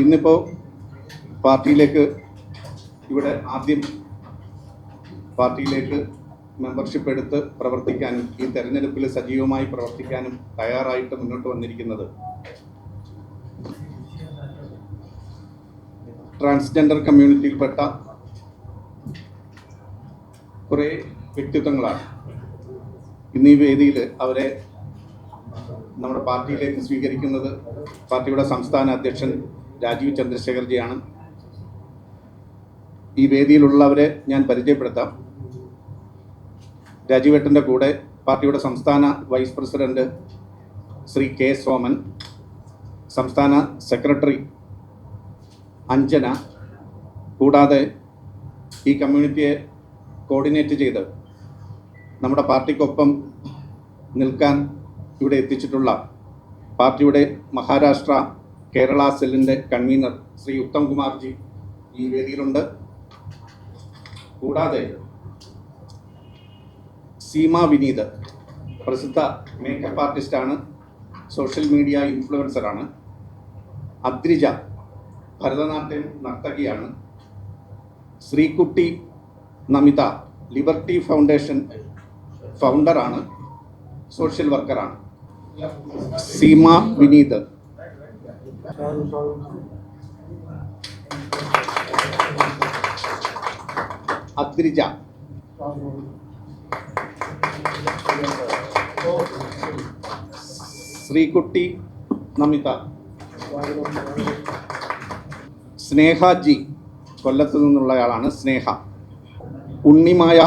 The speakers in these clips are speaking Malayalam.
ഇന്നിപ്പോൾ പാർട്ടിയിലേക്ക് ആദ്യം പാർട്ടിയിലേക്ക് മെമ്പർഷിപ്പ് എടുത്ത് പ്രവർത്തിക്കാനും ഈ തെരഞ്ഞെടുപ്പിൽ സജീവമായി പ്രവർത്തിക്കാനും തയ്യാറായിട്ട് മുന്നോട്ട് വന്നിരിക്കുന്നത് ട്രാൻസ്ജെൻഡർ കമ്മ്യൂണിറ്റിയിൽപ്പെട്ട കുറേ വ്യക്തിത്വങ്ങളാണ്. ഇന്ന് ഈ വേദിയിൽ അവരെ നമ്മുടെ പാർട്ടിയിലേക്ക് സ്വീകരിക്കുന്നത് പാർട്ടിയുടെ സംസ്ഥാന അധ്യക്ഷൻ രാജീവ് ചന്ദ്രശേഖർജിയാണ്. ഈ വേദിയിലുള്ളവരെ ഞാൻ പരിചയപ്പെടുത്താം. രാജീവേട്ടൻ്റെ കൂടെ പാർട്ടിയുടെ സംസ്ഥാന vice president Shri K Soman, സംസ്ഥാന സെക്രട്ടറി അഞ്ജന, കൂടാതെ ഈ കമ്മ്യൂണിറ്റിയെ കോർഡിനേറ്റ് ചെയ്ത് നമ്മുടെ പാർട്ടിക്കൊപ്പം നിൽക്കാൻ ഇവിടെ എത്തിച്ചിട്ടുള്ള പാർട്ടിയുടെ മഹാരാഷ്ട്ര കേരള സെല്ലിൻ്റെ കൺവീനർ ശ്രീ ഉത്തം കുമാർജി ഈ വേദിയിലുണ്ട്. കൂടാതെ സീമ വിനീത് പ്രസിദ്ധ മേക്കപ്പ് ആർട്ടിസ്റ്റാണ്, സോഷ്യൽ മീഡിയ ഇൻഫ്ലുവൻസറാണ്. അദ്രിജ ഭരതനാട്യം നർത്തകിയാണ്. ശ്രീകുട്ടി നമിത ലിബർട്ടി ഫൗണ്ടേഷൻ ഫൗണ്ടറാണ്, സോഷ്യൽ വർക്കറാണ്. സീമ വിനീത്, അദ്രിജ, ശ്രീകുട്ടി നമിത, സ്നേഹ ജി കൊല്ലത്ത് നിന്നുള്ളയാളാണ്. Sneha, Unnimaya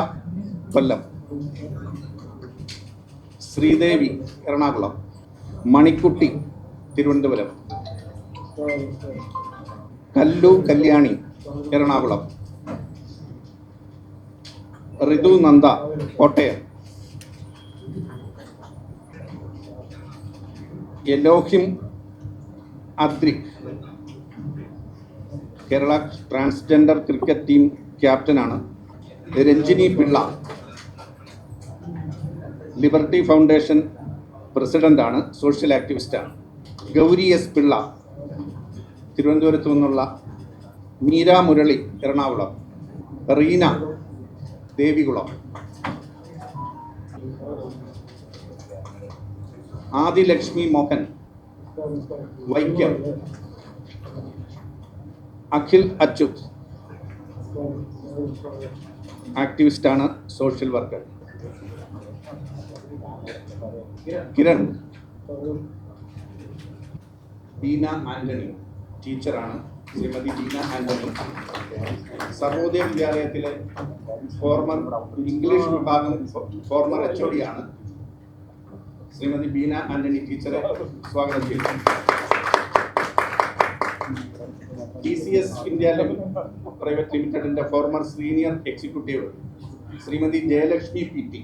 Kollam, Sreedevi Ernakulam, Manikkutty Thiruvananthapuram, Kallu Kalyani Ernakulam, Rithu Nanda Kottayam, Elohim Adrik Kerala transgender cricket team ക്യാപ്റ്റനാണ്. രഞ്ജിനി പിള്ള ലിബർട്ടി ഫൗണ്ടേഷൻ പ്രസിഡന്റാണ്, സോഷ്യൽ ആക്ടിവിസ്റ്റാണ്. ഗൗരി എസ് പിള്ള തിരുവനന്തപുരത്തു നിന്നുള്ള, മീര മുരളി എറണാകുളം, റീന ദേവികുളം, ആദിലക്ഷ്മി മോഹൻ വൈക്കം, അഖിൽ അച്യുത് ആക്ടിവിസ്റ്റാണ്, സോഷ്യൽ വർക്കർ. കിരൺ, ബീന ആന്റണി ടീച്ചറാണ്, ശ്രീമതി ബീന ആന്റണി. സർവോദയ വിദ്യാലയത്തിലെ ഫോർമർ ഇംഗ്ലീഷ് വിഭാഗം ഫോർമർ HOD ആണ്. ശ്രീമതി ബീന ആന്റണി ടീച്ചറെ സ്വാഗതം ചെയ്യുന്നു. TCS ഇന്ത്യ പ്രൈവറ്റ് ലിമിറ്റഡിന്റെ former senior executive Shrimati Jayalakshmi PT.